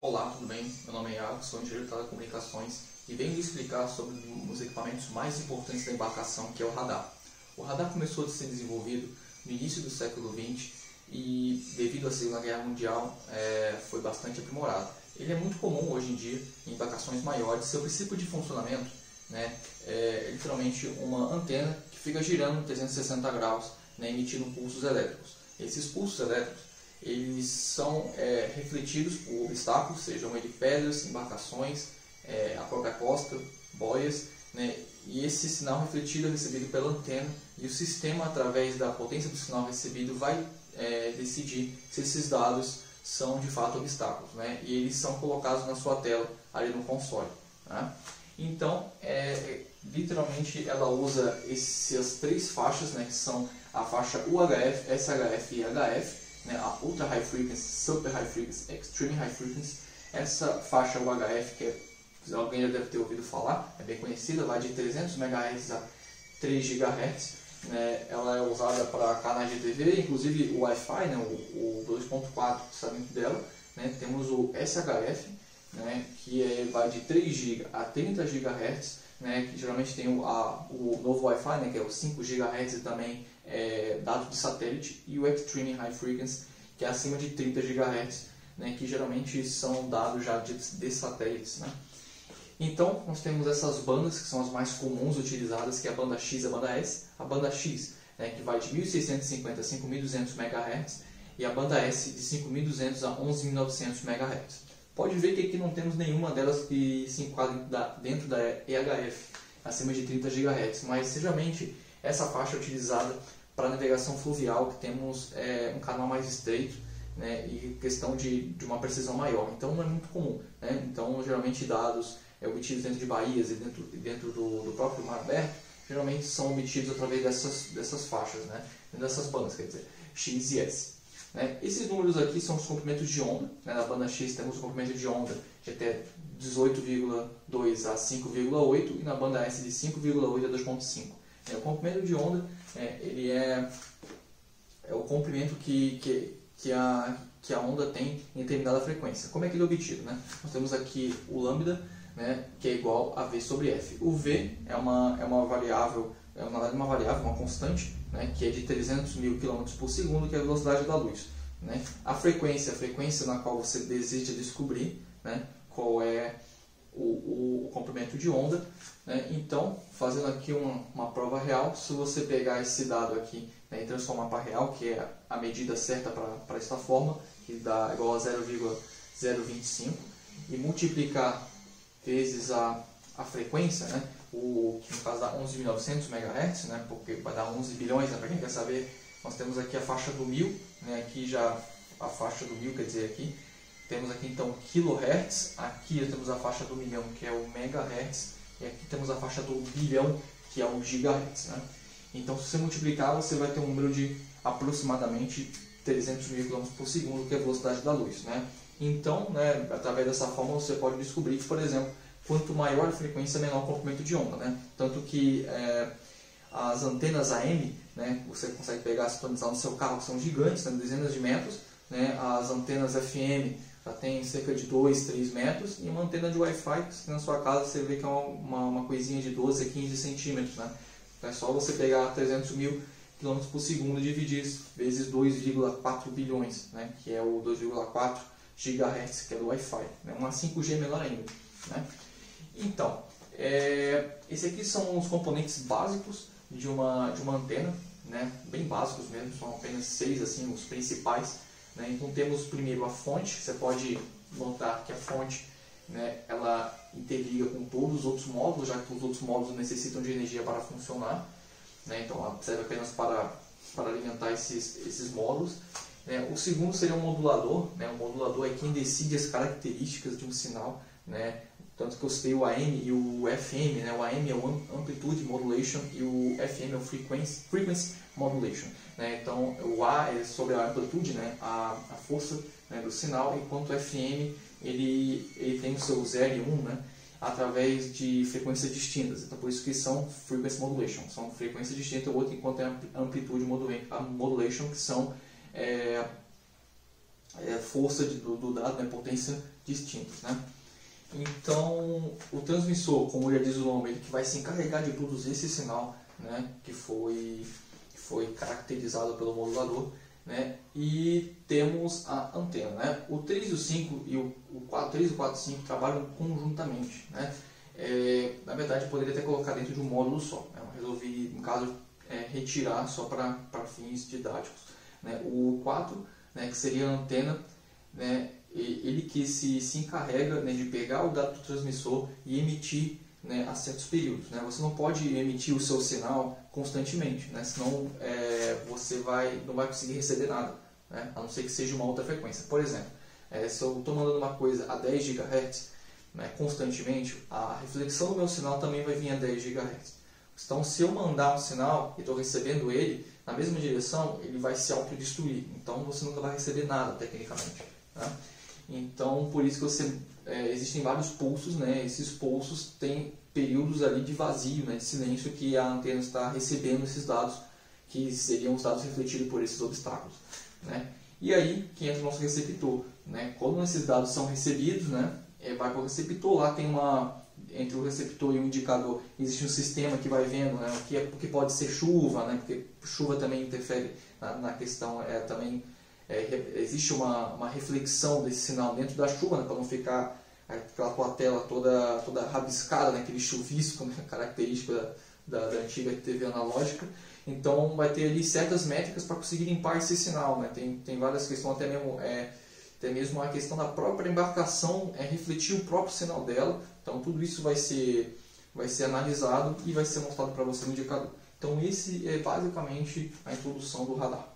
Olá, tudo bem? Meu nome é Iago, sou engenheiro de telecomunicações e venho lhe explicar sobre um dos equipamentos mais importantes da embarcação, que é o radar. O radar começou a ser desenvolvido no início do século XX e, devido à Segunda Guerra Mundial, foi bastante aprimorado. Ele é muito comum hoje em dia em embarcações maiores. Seu princípio de funcionamento, é literalmente uma antena que fica girando em 360 graus, emitindo pulsos elétricos. Esses pulsos elétricos eles são refletidos por obstáculos, sejam eles pedras, embarcações, a própria costa, boias, e esse sinal refletido é recebido pela antena e o sistema, através da potência do sinal recebido, vai decidir se esses dados são de fato obstáculos, e eles são colocados na sua tela, ali no console. Então, literalmente ela usa essas três faixas, que são a faixa UHF, SHF e HF, a Ultra High Frequency, Super High Frequency, Extreme High Frequency. Essa faixa UHF, que alguém já deve ter ouvido falar, é bem conhecida, vai de 300 MHz a 3 GHz. Ela é usada para canais de TV, inclusive o Wi-Fi, o 2.4 que está dentro dela. Temos o SHF, que vai de 3 GB a 30 GHz, que geralmente tem o novo Wi-Fi, que é o 5 GHz e também dado de satélite, e o Extreme High Frequency, que é acima de 30 GHz, que geralmente são dados já de satélites. Então, nós temos essas bandas que são as mais comuns utilizadas, que é a banda X e a banda S. A banda X, que vai de 1650 a 5200 MHz, e a banda S de 5200 a 11900 MHz. Pode ver que aqui não temos nenhuma delas que se enquadre dentro da EHF, acima de 30 GHz, mas geralmente essa faixa é utilizada para navegação fluvial, que temos um canal mais estreito, e questão de uma precisão maior, então não é muito comum. Então, geralmente dados obtidos dentro de baías e dentro do próprio mar aberto, geralmente são obtidos através dessas faixas, dessas bandas, quer dizer, X e S. Esses números aqui são os comprimentos de onda. Na banda X temos o comprimento de onda de até 18,2 a 5,8 e na banda S de 5,8 a 2,5. O comprimento de onda ele é o comprimento que a onda tem em determinada frequência. Como é que ele é obtido? Nós temos aqui o lambda, que é igual a V sobre F. O V é uma variável, uma constante, que é de 300 mil km por segundo, que é a velocidade da luz. A frequência na qual você deseja descobrir qual é o comprimento de onda. Então, fazendo aqui uma prova real, se você pegar esse dado aqui e transformar para real, que é a medida certa para esta forma, que dá igual a 0,025, e multiplicar vezes a frequência, que no caso dá 11.900 MHz, porque vai dar 11 bilhões, para quem quer saber. Nós temos aqui a faixa do 1000, aqui já a faixa do 1000, quer dizer, aqui temos aqui então kHz, aqui já temos a faixa do milhão, que é o megahertz, e aqui temos a faixa do bilhão, que é o gigahertz. Então, se você multiplicar, você vai ter um número de aproximadamente 300 mil km por segundo, que é a velocidade da luz. Então, através dessa forma, você pode descobrir que, por exemplo, quanto maior a frequência, menor o comprimento de onda. Tanto que as antenas AM, você consegue pegar e sintonizar no seu carro, que são gigantes, dezenas de metros. As antenas FM já tem cerca de 2, 3 metros, e uma antena de Wi-Fi, que na sua casa você vê que é uma coisinha de 12 a 15 centímetros. É só você pegar 300 mil km por segundo e dividir vezes 2,4 bilhões, que é o 2,4 GHz, que é do Wi-Fi. Uma 5G menor ainda. Então, esses aqui são os componentes básicos de uma antena, bem básicos mesmo, são apenas 6 assim, os principais. Então temos primeiro a fonte. Você pode notar que a fonte ela interliga com todos os outros módulos, já que os outros módulos necessitam de energia para funcionar. Então ela serve apenas para alimentar esses módulos. O segundo seria um modulador. O modulador é quem decide as características de um sinal. Tanto que eu citei o AM e o FM. O AM é o Amplitude Modulation e o FM é o Frequency Modulation. Então o A é sobre a amplitude, a força do sinal, enquanto o FM ele tem o seu 0 e 1 através de frequências distintas. Então por isso que são Frequency Modulation, são frequências distintas. O outro enquanto é Amplitude Modulation, que são força do dado, né, potência distintas, né? Então, o transmissor, como já diz o nome, ele que vai se encarregar de produzir esse sinal, né, que foi caracterizado pelo modulador, né, e temos a antena, né? O 3 e o 5 e o 3 e o 4 e 5 trabalham conjuntamente, né? Na verdade, poderia até colocar dentro de um módulo só, né? Eu resolvi, no caso, retirar só para fins didáticos, né? O 4, né, que seria a antena, né, ele que se encarrega, né, de pegar o dado do transmissor e emitir, né, a certos períodos, né? Você não pode emitir o seu sinal constantemente, né? Senão você não vai conseguir receber nada, né? A não ser que seja uma outra frequência. Por exemplo, se eu estou mandando uma coisa a 10 GHz, né, constantemente, a reflexão do meu sinal também vai vir a 10 GHz. Então, se eu mandar um sinal e estou recebendo ele na mesma direção, ele vai se autodestruir. Então, você nunca vai receber nada, tecnicamente, né? Então, por isso que existem vários pulsos, né? Esses pulsos têm períodos ali de vazio, né, de silêncio, que a antena está recebendo esses dados, que seriam os dados refletidos por esses obstáculos, né? E aí que entra o nosso receptor, né? Quando esses dados são recebidos, né, vai para o receptor, lá tem entre o receptor e o indicador existe um sistema que vai vendo, né, o que pode ser chuva, né, porque chuva também interfere na questão, também existe uma reflexão desse sinal dentro da chuva, né, para não ficar aquela tua tela toda rabiscada, né, aquele chuvisco, né, característico da antiga TV analógica. Então vai ter ali certas métricas para conseguir limpar esse sinal, né? Tem várias questões, até mesmo a questão da própria embarcação refletir o próprio sinal dela. Então tudo isso vai ser analisado e vai ser mostrado para você no indicador. Então esse é basicamente a introdução do radar.